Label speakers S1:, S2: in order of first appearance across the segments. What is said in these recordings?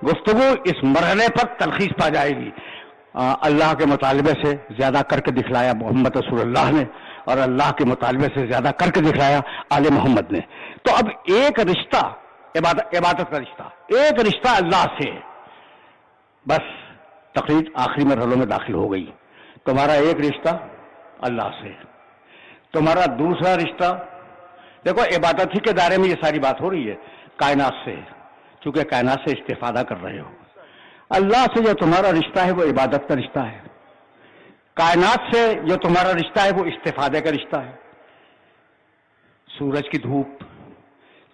S1: گفتگو اس مرحلے پر تلخیص پا جائے گی. اللہ کے مطالبے سے زیادہ کر کے دکھلایا محمد رسول اللہ نے, اور اللہ کے مطالبے سے زیادہ کر کے دکھلایا آل محمد نے. تو اب ایک رشتہ عبادت کا رشتہ, ایک رشتہ اللہ سے, بس تقریر آخری مرحلوں میں داخل ہو گئی. تمہارا ایک رشتہ اللہ سے, تمہارا دوسرا رشتہ, دیکھو عبادت ہی کے دائرے میں یہ ساری بات ہو رہی ہے, کائنات سے, چونکہ کائنات سے استفادہ کر رہے ہو. اللہ سے جو تمہارا رشتہ ہے وہ عبادت کا رشتہ ہے, کائنات سے جو تمہارا رشتہ ہے وہ استفادے کا رشتہ ہے. سورج کی دھوپ,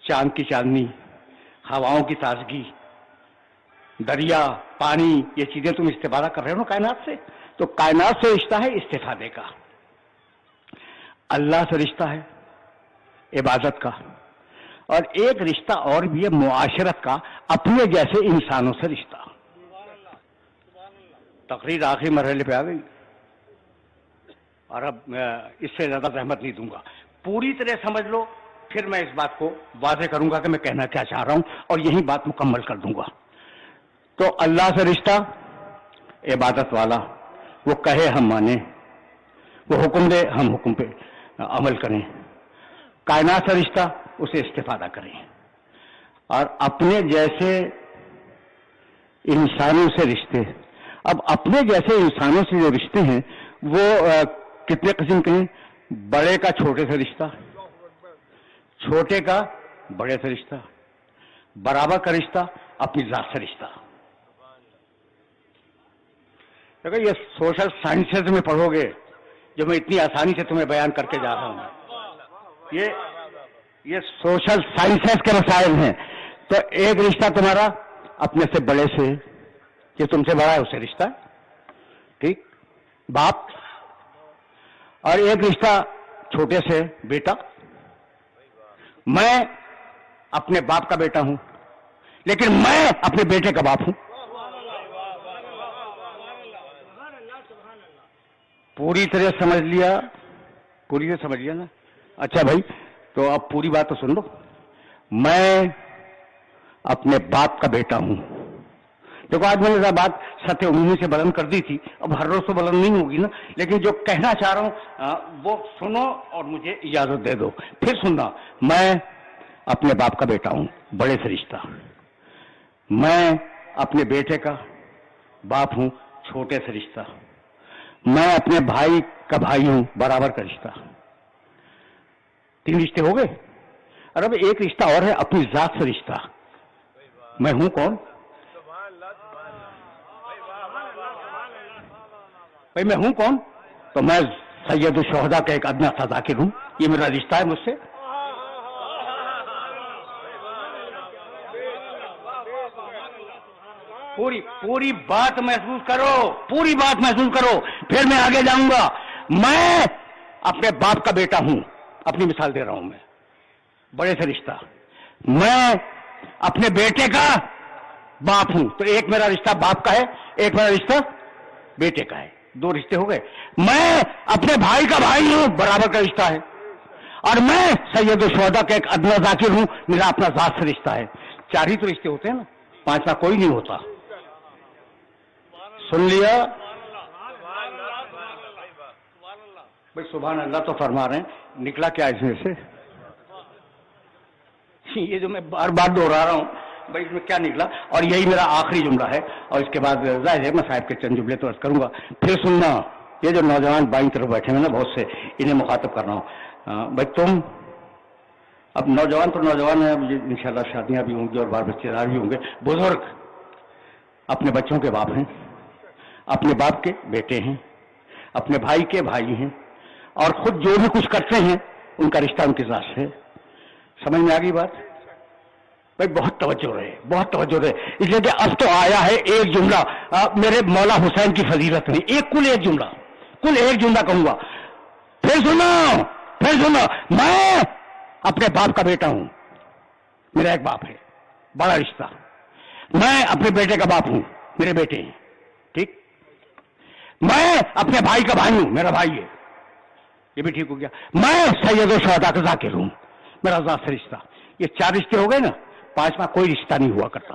S1: چاند کی چاندنی, ہواؤں کی تازگی, دریا, پانی, یہ چیزیں تم استفادہ کر رہے ہو نا کائنات سے, تو کائنات سے رشتہ ہے استفادے کا. اللہ سے رشتہ ہے عبادت کا, اور ایک رشتہ اور بھی ہے معاشرت کا, اپنے جیسے انسانوں سے رشتہ. تقریر آخری مرحلے پہ آ گئی, اور اب اس سے زیادہ زحمت نہیں دوں گا, پوری طرح سمجھ لو, پھر میں اس بات کو واضح کروں گا کہ میں کہنا کیا چاہ رہا ہوں, اور یہی بات مکمل کر دوں گا. تو اللہ سے رشتہ عبادت والا, وہ کہے ہم مانیں, وہ حکم دے ہم حکم پہ عمل کریں. کائنات سے رشتہ اسے استفادہ کریں, اور اپنے جیسے انسانوں سے رشتے. اب اپنے جیسے انسانوں سے جو رشتے ہیں وہ کتنے قسم کے ہیں؟ بڑے کا چھوٹے سے رشتہ, چھوٹے کا بڑے سے رشتہ, برابر کا رشتہ, اپنی ذات سے رشتہ. دیکھو یہ سوشل سائنسز میں پڑھو گے جو میں اتنی آسانی سے تمہیں بیان کر کے جا رہا ہوں, یہ سوشل سائنسز کے مسائل ہیں. تو ایک رشتہ تمہارا اپنے سے بڑے سے, کہ تم سے بڑا ہے اسے رشتہ, ٹھیک, باپ. اور ایک رشتہ چھوٹے سے بیٹا. میں اپنے باپ کا بیٹا ہوں, لیکن میں اپنے بیٹے کا باپ ہوں. پوری طرح سمجھ لیا, پوری طرح سمجھ لیا نا؟ اچھا بھائی, تو اب پوری بات تو سن لو. میں اپنے باپ کا بیٹا ہوں. دیکھو آج میں نے بات سطح عمومی سے بلند کر دی تھی, اب ہر روز تو بلند نہیں ہوگی نا, لیکن جو کہنا چاہ رہا ہوں وہ سنو اور مجھے اجازت دے دو. پھر سننا, میں اپنے باپ کا بیٹا ہوں, بڑے سے رشتہ. میں اپنے بیٹے کا باپ ہوں, چھوٹے سے رشتہ. میں اپنے بھائی کا بھائی ہوں, برابر کا رشتہ. 3 رشتے ہو گئے. اور اب ایک رشتہ اور ہے, اپنی ذات سے رشتہ. میں ہوں کون بھائی, میں ہوں کون؟ تو میں سید الشہداء کا ایک ادنا سا ذاکر ہوں, یہ میرا رشتہ ہے مجھ سے. پوری بات محسوس کرو, پوری بات محسوس کرو, پھر میں آگے جاؤں گا. میں اپنے باپ کا بیٹا ہوں, اپنی مثال دے رہا ہوں, میں بڑے سے رشتہ. میں اپنے بیٹے کا باپ ہوں, تو ایک میرا رشتہ باپ کا ہے, ایک میرا رشتہ بیٹے کا ہے, 2 رشتے ہو گئے. میں اپنے بھائی کا بھائی ہوں, برابر کا رشتہ ہے. اور میں سید الشہداء کا ایک ادنا ذاکر ہوں, میرا اپنا ذات سے رشتہ ہے. 4 ہی تو رشتے ہوتے ہیں نا, 5واں کوئی نہیں ہوتا. سن لیا بھائی؟ سبحان اللہ تو فرما رہے ہیں, نکلا کیا اس میں سے؟ یہ جو میں بار بار دوہرا رہا ہوں بھائی, اس میں کیا نکلا؟ اور یہی میرا آخری جملہ ہے, اور اس کے بعد ظاہر ہے میں صاحب کے چند جملے تو عرض کروں گا. پھر سننا, یہ جو نوجوان بائیں طرف بیٹھے ہیں نا بہت سے, انہیں مخاطب کر رہا ہوں. بھائی تم اب نوجوان تو نوجوان ہیں, انشاءاللہ شادیاں بھی ہوں گی اور بال بچے دار بھی ہوں گے. بزرگ اپنے بچوں کے باپ ہیں, اپنے باپ کے بیٹے ہیں, اپنے بھائی کے بھائی ہیں, اور خود جو بھی کچھ کرتے ہیں ان کا رشتہ ان کے ذات سے. سمجھ میں آ گئی بات؟ بھائی بہت توجہ رہے, بہت توجہ رہے, اس لیے کہ اب تو آیا ہے ایک جملہ میرے مولا حسین کی فضیلت میں, کل ایک جملہ کہوں گا. پھر سنو, میں اپنے باپ کا بیٹا ہوں, میرا ایک باپ ہے, بڑا رشتہ. میں اپنے بیٹے کا باپ ہوں, میرے بیٹے ہیں, ٹھیک. میں اپنے بھائی کا بھائی ہوں, میرا بھائی ہے, یہ بھی ٹھیک ہو گیا. میں سید الشہداء کا ذاکر ہوں, میرا ذات سے رشتہ. یہ 4 رشتے ہو گئے نا, 5واں کوئی رشتہ نہیں ہوا کرتا.